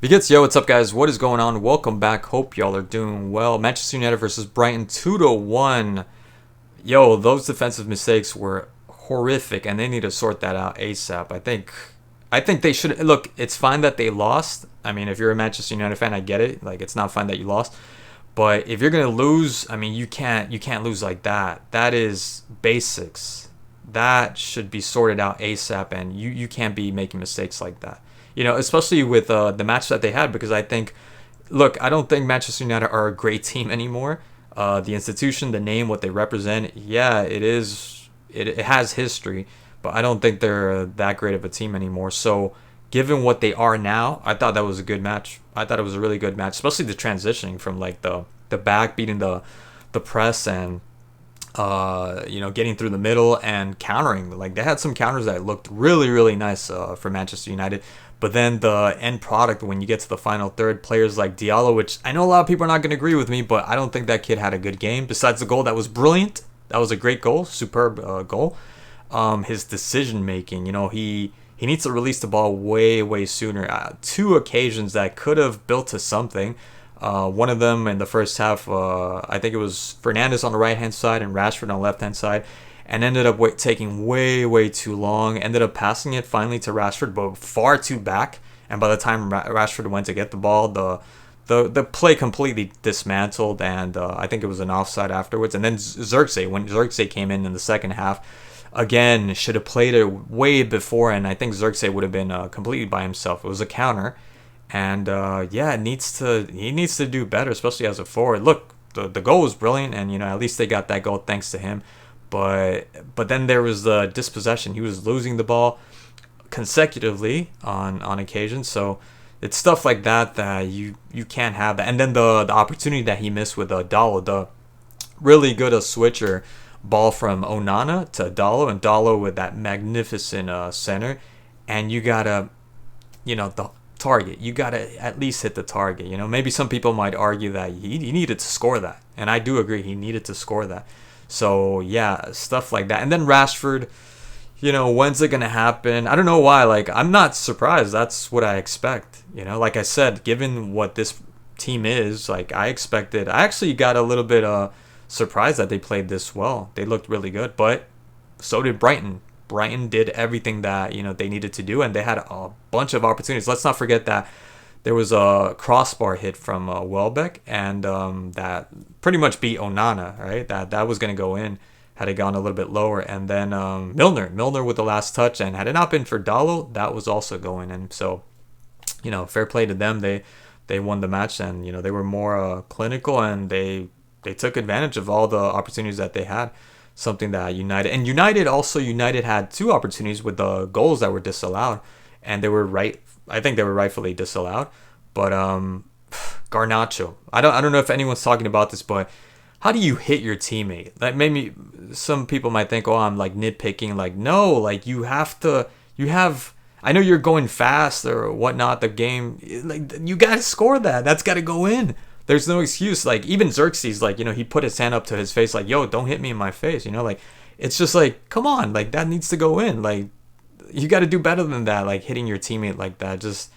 Because yo, what's up, guys? What is going on? Welcome back. Hope y'all are doing well. Manchester United versus Brighton, 2-1. Yo, those defensive mistakes were horrific, and they need to sort that out ASAP. I think they should look. It's fine that they lost. I mean, if you're a Manchester United fan, I get it. Like, it's not fine that you lost, but if you're gonna lose, I mean, you can't lose like that. That is basics. That should be sorted out ASAP, and you can't be making mistakes like that. Especially with the match that they had, because look, I don't think Manchester United are a great team anymore. The institution, the name, what they represent, yeah, it is. It has history, but I don't think they're that great of a team anymore. So, given what they are now, I thought that was a good match. I thought it was a really good match, especially the transitioning from like the back beating the press and getting through the middle and countering. Like, they had some counters that looked really, really nice for Manchester United. But then the end product, when you get to the final third, players like Diallo, which I know a lot of people are not going to agree with me, but I don't think that kid had a good game. Besides the goal that was brilliant, that was a great goal, superb goal. His decision making, he needs to release the ball way, way sooner. Two occasions that could have built to something. One of them in the first half, I think it was Fernandes on the right hand side and Rashford on the left hand side, and ended up taking way, way too long. Ended up passing it finally to Rashford, but far too back. And by the time Rashford went to get the ball, the play completely dismantled, and I think it was an offside afterwards. And then when Xerxes came in the second half, again, should have played it way before, and I think Xerxes would have been completely by himself. It was a counter. And yeah, he needs to do better, especially as a forward. Look, the goal was brilliant, and at least they got that goal thanks to him. But then there was the dispossession. He was losing the ball consecutively on occasion. So it's stuff like that you can't have that. And then the opportunity that he missed with Dallo, the really good switcher ball from Onana to Dallo, and Dallo with that magnificent center, and you gotta the target. You gotta at least hit the target. Maybe some people might argue that he needed to score that, and I do agree he needed to score that. So yeah, stuff like that. And then Rashford, when's it gonna happen? I don't know why. Like, I'm not surprised. That's what I expect. Like I said, given what this team is, like, I expected. I actually got a little bit surprised that they played this well. They looked really good, but so did Brighton. Brighton did everything that they needed to do, and they had a bunch of opportunities. Let's not forget that there was a crossbar hit from Welbeck, and that pretty much beat Onana, right? That was going to go in had it gone a little bit lower. And then Milner with the last touch, and had it not been for Dallo, that was also going in. So, fair play to them. They won the match, and they were more clinical, and they took advantage of all the opportunities that they had. Something that United had two opportunities with the goals that were disallowed, and they were right. I think they were rightfully disallowed. But Garnacho, I don't know if anyone's talking about this, but how do you hit your teammate? Like, maybe some people might think, oh, I'm like nitpicking. Like, no, like, you have to. I know you're going fast or whatnot. The game, like, you gotta score that. That's gotta go in. There's no excuse. Like, even Xerxes, like, he put his hand up to his face, like, yo, don't hit me in my face. Like, it's just like, come on, like, that needs to go in. Like, you got to do better than that. Like, hitting your teammate like that, just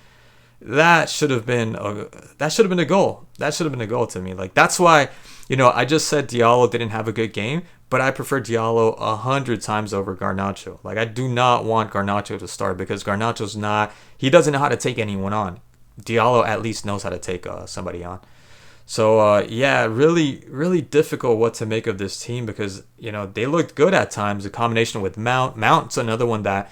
that should have been a goal. That should have been a goal to me. Like, that's why, I just said Diallo didn't have a good game, but I prefer Diallo 100 times over Garnacho. Like, I do not want Garnacho to start, because he doesn't know how to take anyone on. Diallo at least knows how to take somebody on. So, yeah, really, really difficult what to make of this team, because, they looked good at times. The combination with Mount's another one that,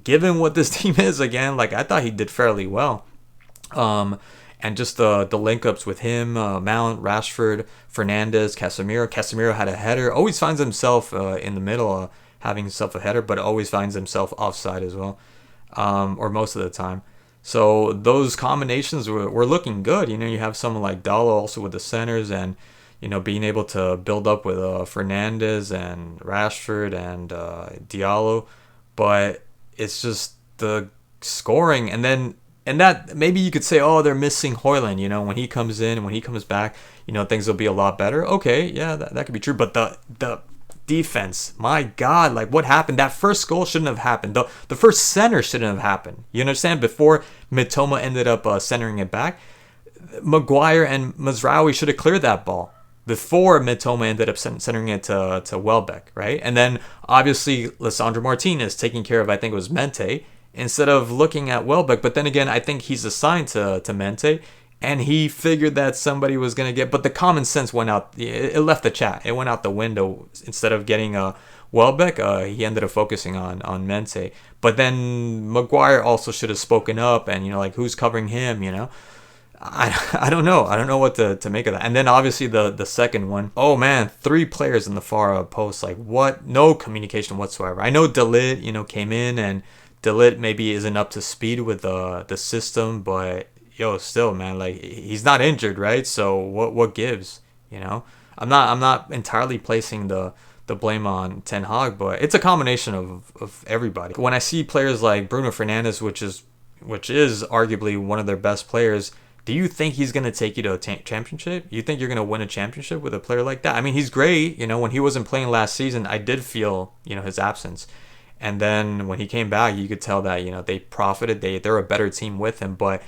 given what this team is, again, like, I thought he did fairly well. And just the link-ups with him, Mount, Rashford, Fernandes, Casemiro. Casemiro had a header. Always finds himself in the middle, having himself a header, but always finds himself offside as well, or most of the time. So those combinations were looking good. You have someone like Dallo also with the centers, and being able to build up with Fernandes and Rashford and Diallo, but it's just the scoring. And that maybe you could say, oh, they're missing Højlund. When he comes in, when he comes back, things will be a lot better. Okay, yeah, that could be true. But the defense. My God, like what happened? That first goal shouldn't have happened. The first center shouldn't have happened. You understand? Before Mitoma ended up centering it back, Maguire and Mazraoui should have cleared that ball before Mitoma ended up centering it to Welbeck, right? And then obviously Lisandro Martinez taking care of, I think it was Mente, instead of looking at Welbeck. But then again, I think he's assigned to Mente, and he figured that somebody was going to get, but the common sense went out, it left the chat. It went out the window. Instead of getting Welbeck, he ended up focusing on Mente. But then Maguire also should have spoken up, and, like, who's covering him, I don't know. I don't know what to make of that. And then obviously the second one. Oh man, 3 players in the far post. Like what? No communication whatsoever. I know De Ligt, came in, and De Ligt maybe isn't up to speed with the system, but still, man, like he's not injured, right? So what gives? I'm not entirely placing the blame on Ten Hag, but it's a combination of everybody. When I see players like Bruno Fernandes, which is arguably one of their best players, do you think he's going to take you to a championship? You think you're going to win a championship with a player like that? I mean, he's great. When he wasn't playing last season, I did feel, his absence. And then when he came back, you could tell that, they profited. They're a better team with him. But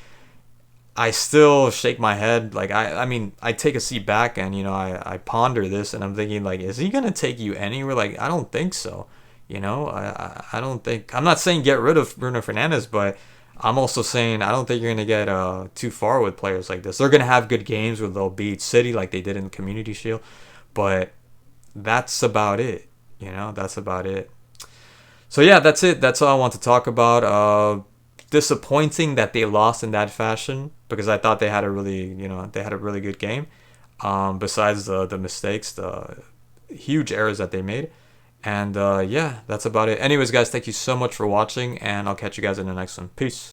I still shake my head. Like, I mean, I take a seat back and, I ponder this, and I'm thinking, like, is he going to take you anywhere? Like, I don't think so. I don't think. I'm not saying get rid of Bruno Fernandes, but I'm also saying I don't think you're going to get too far with players like this. They're going to have good games where they'll beat City like they did in the Community Shield, but that's about it. That's about it. So yeah, that's it. That's all I want to talk about. Disappointing that they lost in that fashion, because I thought they had a really, they had a really good game. Besides the mistakes, the huge errors that they made. And yeah, that's about it. Anyways, guys, thank you so much for watching, and I'll catch you guys in the next one. Peace.